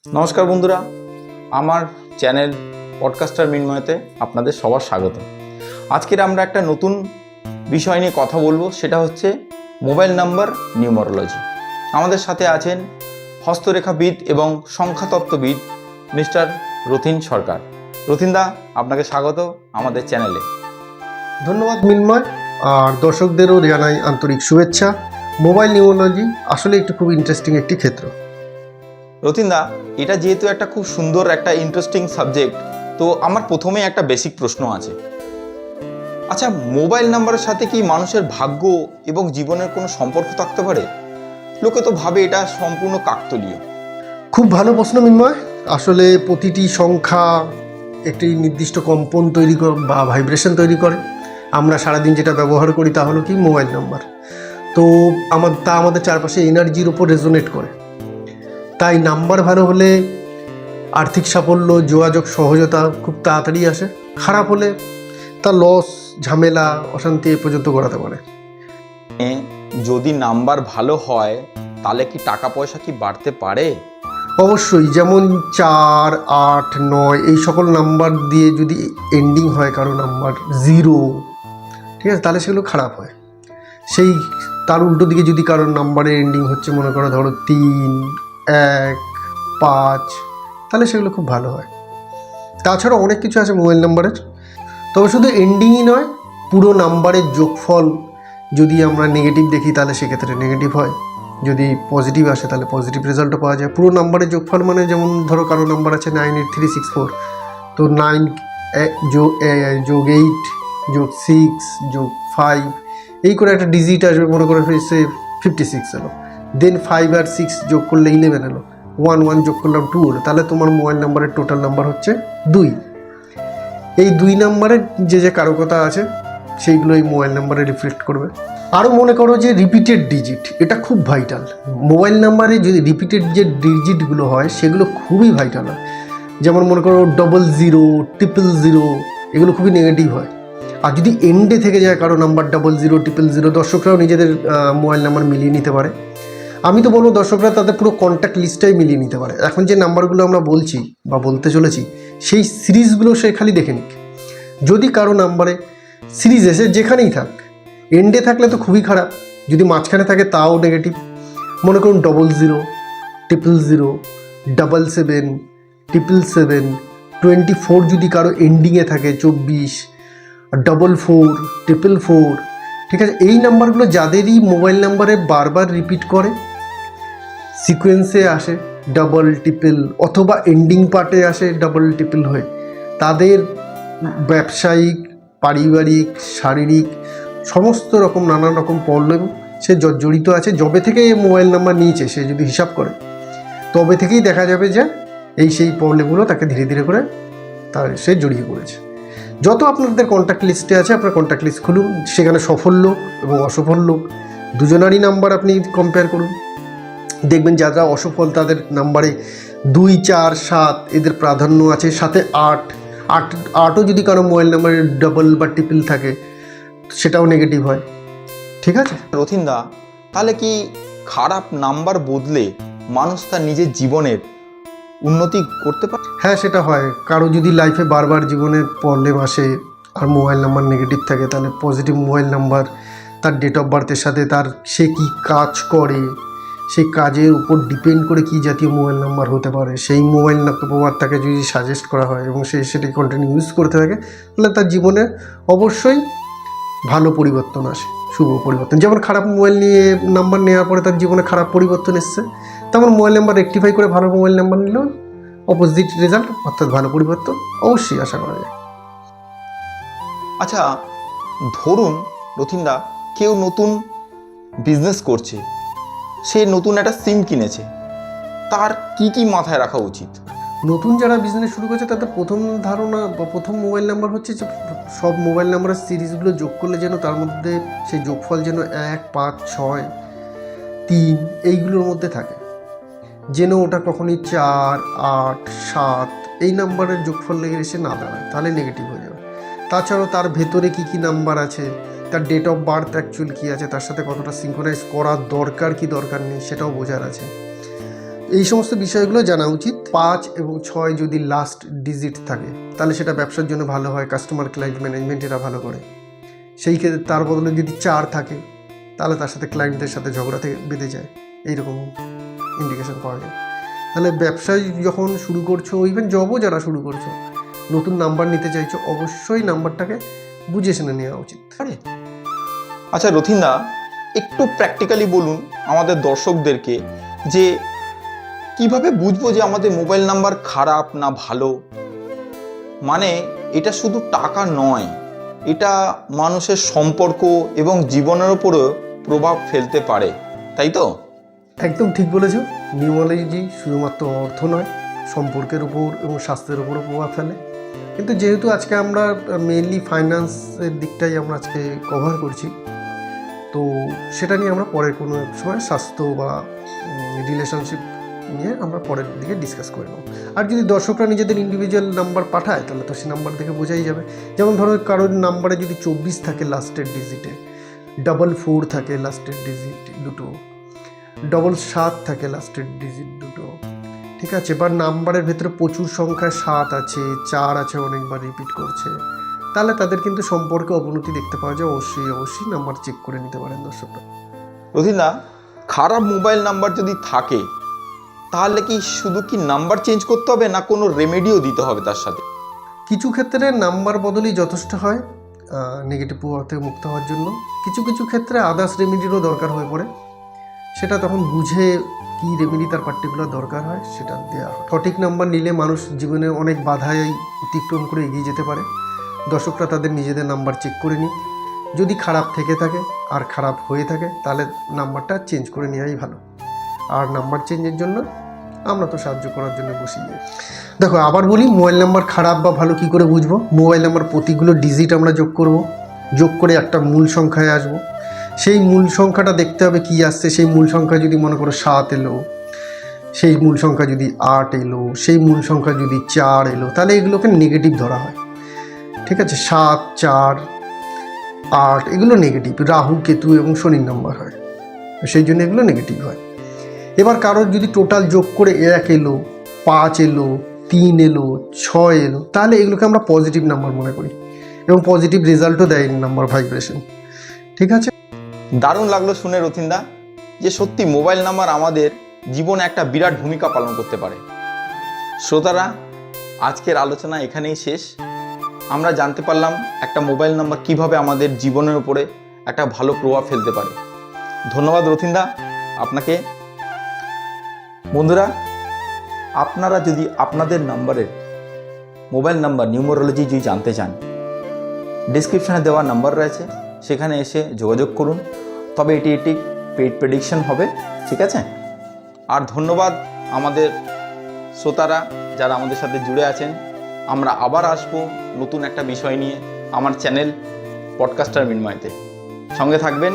নমস্কার বন্ধুরা, আমার চ্যানেল পডকাস্টার মিনময়তে আপনাদের সবার স্বাগত। আজকের আমরা একটা নতুন বিষয় নিয়ে কথা বলবো, সেটা হচ্ছে মোবাইল নাম্বার নিউমারোলজি। আমাদের সাথে আছেন হস্তরেখাবিদ এবং সংখ্যাতত্ত্ববিদ মিস্টার রথিন সরকার। রথিনদা, আপনাকে স্বাগত আমাদের চ্যানেলে। ধন্যবাদ মিন্ময়, আর দর্শকদেরও জানাই আন্তরিক শুভেচ্ছা। মোবাইল নিউমোলজি আসলে একটি খুব ইন্টারেস্টিং একটি ক্ষেত্র। রথিনদা, এটা যেহেতু একটা খুব সুন্দর একটা ইন্টারেস্টিং সাবজেক্ট, তো আমার প্রথমেই একটা বেসিক প্রশ্ন আছে। আচ্ছা, মোবাইল নাম্বারের সাথে কি মানুষের ভাগ্য এবং জীবনের কোনো সম্পর্ক থাকতে পারে? লোকে তো ভাবে এটা সম্পূর্ণ কাকতালীয়। খুব ভালো প্রশ্ন মিন্ময়। আসলে প্রতিটি সংখ্যা একটি নির্দিষ্ট কম্পন তৈরি করে বা ভাইব্রেশন তৈরি করে। আমরা সারাদিন যেটা ব্যবহার করি তা হলো কি মোবাইল নাম্বার। তো আমাদের চারপাশে এনার্জির উপর রেজোনেট করে। তাই নাম্বার ভালো হলে আর্থিক সাফল্য, যোগাযোগ সহজতা খুব তাড়াতাড়ি আসে। খারাপ হলে তা লস, ঝামেলা, অশান্তি এ পর্যন্ত গড়াতে পারে। যদি নাম্বার ভালো হয় তাহলে কি টাকা পয়সা কি বাড়তে পারে? অবশ্যই, যেমন 4, 8, 9 এই সকল নাম্বার দিয়ে যদি এন্ডিং হয় কারো নাম্বার 0, ঠিক আছে, তাহলে সেগুলো খারাপ হয়। সেই তার উল্টো দিকে যদি কারোর নাম্বারের এন্ডিং হচ্ছে মনে করো ধরো 3, 1, 5, তাহলে সেগুলো খুব ভালো হয়। তাছাড়া অনেক কিছু আছে মোবাইল নাম্বারের। তবে শুধু এন্ডিংই নয়, পুরো নাম্বারের যোগফল যদি আমরা নেগেটিভ দেখি তাহলে সেক্ষেত্রে নেগেটিভ হয়, যদি পজিটিভ আসে তাহলে পজিটিভ রেজাল্টও পাওয়া যায়। পুরো নাম্বারের যোগফল মানে যেমন ধরো কারো নাম্বার আছে 98364, তো 9 যোগ 8 যোগ 6 যোগ 5 এই করে একটা ডিজিট আসবে, মনে করে সে 56 এলো। দেন 5 আর 6 যোগ করলে 11 এলো, 1 যোগ করলাম 2 হলো, তাহলে তোমার মোবাইল নাম্বারের টোটাল নাম্বার হচ্ছে 2। এই 2 নাম্বারের যে কারকতা আছে সেইগুলো এই মোবাইল নাম্বারে রিফ্লেক্ট করবে। আরও মনে করো যে রিপিটেড ডিজিট, এটা খুব ভাইটাল। মোবাইল নাম্বারে যদি রিপিটেড যে ডিজিটগুলো হয় সেগুলো খুবই ভাইটাল হয়। যেমন মনে করো 00, 000, এগুলো খুবই নেগেটিভ হয়। আর যদি এন্ডে থেকে যায় কারো নাম্বার 00, 000, দর্শকরাও নিজেদের মোবাইল নাম্বার মিলিয়ে নিতে পারে। আমি তো বলবো দর্শকরা তাদের পুরো কন্ট্যাক্ট লিস্টটাই মিলিয়ে নিতে পারে। এখন যে নাম্বারগুলো আমরা বলছি বা বলতে চলেছি সেই সিরিজগুলো সে খালি দেখে নিক। যদি কারো নাম্বারে সিরিজ এসে যেখানেই থাক, এন্ডে থাকলে তো খুবই খারাপ, যদি মাঝখানে থাকে তাও নেগেটিভ। মনে করুন 00, 000, 77, 777, 24 যদি কারো এন্ডিংয়ে থাকে, 24, 44, 444, ঠিক আছে। এই নাম্বারগুলো যাদেরই মোবাইল নাম্বারে বারবার রিপিট করে, সিকোয়েন্সে আসে ডাবল ট্রিপল অথবা এন্ডিং পার্টে আসে ডাবল ট্রিপল হয়ে, তাদের ব্যবসায়িক, পারিবারিক, শারীরিক সমস্ত রকম নানান রকম প্রবলেম সে জড়িত আছে। যবে থেকে মোবাইল নাম্বার নিয়েছে সে যদি হিসাব করে, তবে থেকেই দেখা যাবে যে সেই প্রবলেমগুলো তাকে ধীরে ধীরে করে সে জড়িয়ে পড়েছে। যত আপনাদের কন্ট্যাক্ট লিস্টে আছে, আপনার কন্ট্যাক্ট লিস্ট খুলুন, সেখানে সফল লোক এবং অসফল লোক দুজনারই নাম্বার আপনি কম্পেয়ার করুন। দেখবেন যারা অসফল তাদের নাম্বারে 2, 4, 7 এদের প্রাধান্য আছে, সাথে 8ও যদি কারো মোবাইল নাম্বারে ডাবল বা ট্রিপল থাকে সেটাও নেগেটিভ হয়, ঠিক আছে। রথিনদা, তাহলে কি খারাপ নাম্বার বদলে মানুষ তার নিজের জীবনের উন্নতি করতে পারে? হ্যাঁ, সেটা হয়। কারো যদি লাইফে বারবার জীবনে প্রবলেম আসে আর মোবাইল নাম্বার নেগেটিভ থাকে, তাহলে পজিটিভ মোবাইল নাম্বার তার ডেট অফ বার্থের সাথে তার সে কী কাজ করে সেই কাজের উপর ডিপেন্ড করে কী জাতীয় মোবাইল নাম্বার হতে পারে, সেই মোবাইল নাম্বার তাকে যদি সাজেস্ট করা হয় এবং সে সেটি কন্টিনিউ ইউজ করতে থাকে, তাহলে তার জীবনে অবশ্যই ভালো পরিবর্তন আসে, শুভ পরিবর্তন। যেমন খারাপ মোবাইল নাম্বার নেওয়ার পরে তার জীবনে খারাপ পরিবর্তন এসছে, তেমন মোবাইল নাম্বার রেকটিফাই করে ভালো মোবাইল নাম্বার নিলেও অপোজিট রেজাল্ট, অর্থাৎ ভালো পরিবর্তন অবশ্যই আশা করা যায়। আচ্ছা, ধরুন রথিনদা, কেউ নতুন বিজনেস করছে, সে নতুন একটা সিম কিনেছে, তার কি কি মাথায় রাখা উচিত? নতুন যারা বিজনেস শুরু করছে তাদের প্রথম ধারণা বা প্রথম মোবাইল নাম্বার হচ্ছে যে সব মোবাইল নাম্বারের সিরিজগুলো যোগ করলে যেন তার মধ্যে সেই যোগফল যেন 1, 5, 6, 3 এইগুলোর মধ্যে থাকে, যেন ওটা কখনই 4, 8, 7 এই নাম্বারের যোগফল লেগে এসে না দাঁড়ায়, তাহলে নেগেটিভ হয়ে যাবে। তাছাড়াও তার ভেতরে কী কী নাম্বার আছে, তার ডেট অফ বার্থ অ্যাকচুয়াল কী আছে, তার সাথে কতটা সিঙ্ক্রোনাইজ করার দরকার কি দরকার নেই সেটাও বোঝার আছে। এই সমস্ত বিষয়গুলো জানা উচিত। 5 এবং 6 যদি লাস্ট ডিজিট থাকে তাহলে সেটা ব্যবসার জন্য ভালো হয়, কাস্টমার ক্লায়েন্ট ম্যানেজমেন্ট এরা ভালো করে। সেই ক্ষেত্রে তার বদলে যদি 4 থাকে তাহলে তার সাথে ক্লায়েন্টদের সাথে ঝগড়া থেকে বেঁধে যায়, এইরকম ইন্ডিকেশন পাওয়া যায়। তাহলে ব্যবসায় যখন শুরু করছো, ইভেন জবও যারা শুরু করছো, নতুন নাম্বার নিতে চাইছো, অবশ্যই নাম্বারটাকে বুঝে শুনে নেওয়া উচিত। আচ্ছা রথিনদা, একটু প্র্যাকটিক্যালি বলুন আমাদের দর্শকদেরকে যে কিভাবে বুঝবো যে আমাদের মোবাইল নাম্বার খারাপ না ভালো। মানে এটা শুধু টাকা নয়, এটা মানুষের সম্পর্ক এবং জীবনের উপরও প্রভাব ফেলতে পারে, তাই তো? একদম ঠিক বলেছো। নিউমারোলজি শুধুমাত্র অর্থ নয়, সম্পর্কের উপর এবং স্বাস্থ্যের উপরও প্রভাব ফেলে। কিন্তু যেহেতু আজকে আমরা মেইনলি ফাইন্যান্সের দিকটাই আমরা আজকে কভার করছি, তো সেটা নিয়ে আমরা পরের কোনো এক সময় স্বাস্থ্য বা রিলেশনশিপ নিয়ে আমরা পরের দিকে ডিসকাস করে নেব। আর যদি দর্শকরা নিজেদের ইন্ডিভিজুয়াল নাম্বার পাঠায় তাহলে তো সেই নাম্বার দেখে বোঝাই যাবে। যেমন ধরো কারোর নাম্বারে যদি 24 থাকে লাস্টের ডিজিটে, 4 থাকে লাস্টের ডিজিট দুটো, 7 থাকে লাস্টের ডিজিট দুটো, ঠিক আছে, বা নাম্বারের ভেতরে প্রচুর সংখ্যায় 7 আছে, 4 আছে, অনেকবার রিপিট করছে, তাহলে তাদের কিন্তু সম্পর্কে অবনতি দেখতে পাওয়া যায়। অবশ্যই নাম্বার চেক করে নিতে পারেন দর্শকরা। রথিনদা, খারাপ মোবাইল নাম্বার যদি থাকে তাহলে কি শুধু কি নাম্বার চেঞ্জ করতে হবে না কোনো রেমেডিও দিতে হবে তার সাথে? কিছু ক্ষেত্রে নাম্বার বদলই যথেষ্ট হয় নেগেটিভ প্রভাব থেকে মুক্ত হওয়ার জন্য। কিছু কিছু ক্ষেত্রে আদার্স রেমেডিরও দরকার হয়ে পড়ে, সেটা তখন বুঝে কী রেমেডি তার পার্টিকুলার দরকার হয় সেটা দেওয়া হয়। সঠিক নাম্বার নিলে মানুষ জীবনে অনেক বাধাই অতিক্রম করে এগিয়ে যেতে পারে। দর্শকরা তাদের নিজেদের নাম্বার চেক করে নিক, যদি খারাপ থেকে থাকে আর খারাপ হয়ে থাকে তাহলে নাম্বারটা চেঞ্জ করে নেওয়াই ভালো। আর নাম্বার চেঞ্জের জন্য আমরা তো সাহায্য করার জন্য বসিয়ে যাই। দেখো আবার বলি, মোবাইল নাম্বার খারাপ বা ভালো কী করে বুঝবো? মোবাইল নাম্বার প্রতিগুলো ডিজিট আমরা যোগ করব, যোগ করে একটা মূল সংখ্যায় আসবো। সেই মূল সংখ্যাটা দেখতে হবে কী আসছে। সেই মূল সংখ্যা যদি মনে করো 7 এলো, সেই মূল সংখ্যা যদি 8 এলো, সেই মূল সংখ্যা যদি 4 এলো, তাহলে এগুলোকে নেগেটিভ ধরা হয়। ঠিক আছে, 7, 4, 8 এগুলো নেগেটিভ, রাহু, কেতু এবং শনির নাম্বার হয়, সেই জন্য এগুলো নেগেটিভ হয়। এবার কারোর যদি টোটাল যোগ করে 1 এলো, 5 এলো, 3 এলো, 6 এলো, তাহলে এগুলোকে আমরা পজিটিভ নাম্বার মনে করি এবং পজিটিভ রেজাল্টও দেয় নাম্বার ভাইব্রেশন। ঠিক আছে, দারুণ লাগলো শুনে রথিনদা, যে সত্যি মোবাইল নাম্বার আমাদের জীবনে একটা বিরাট ভূমিকা পালন করতে পারে। শ্রোতারা, আজকের আলোচনা এখানেই শেষ। আমরা জানতে পারলাম একটা মোবাইল নাম্বার কিভাবে আমাদের জীবনের উপরে একটা ভালো প্রভাব ফেলতে পারে। ধন্যবাদ রথিনদা আপনাকে। বন্ধুরা, আপনারা যদি আপনাদের নাম্বারের মোবাইল নাম্বার নিউমারোলজি যদি জানতে চান, ডিসক্রিপশানে দেওয়া নাম্বার রয়েছে, সেখানে এসে যোগাযোগ করুন। তবে এটি পেইড প্রেডিকশন হবে, ঠিক আছে? আর ধন্যবাদ আমাদের শ্রোতারা যারা আমাদের সাথে জুড়ে আছেন। আমরা আবার আসবো নতুন একটা বিষয় নিয়ে আমার চ্যানেল পডকাস্টার মিনময়তে। সঙ্গে থাকবেন।